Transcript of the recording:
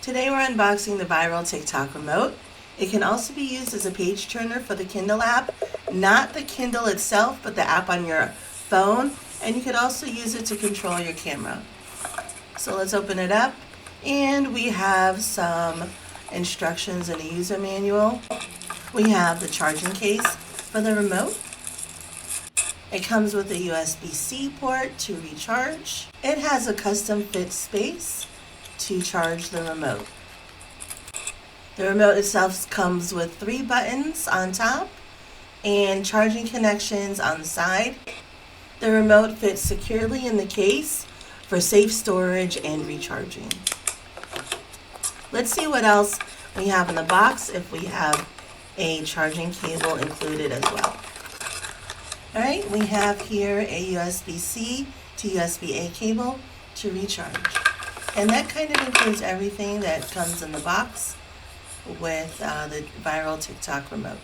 Today we're unboxing the viral TikTok remote. It can also be used as a page turner for the Kindle app, not the Kindle itself, but the app on your phone, and you could also use it to control your camera. So let's open it up, and we have some instructions and a user manual. We have the charging case for the remote. It comes with a USB-C port to recharge. It has a custom fit space to charge the remote. The remote itself comes with 3 buttons on top and charging connections on the side. The remote fits securely in the case for safe storage and recharging. Let's see what else we have in the box, if we have a charging cable included as well. Alright, we have here a USB-C to USB-A cable to recharge. And that kind of includes everything that comes in the box with the viral TikTok remote.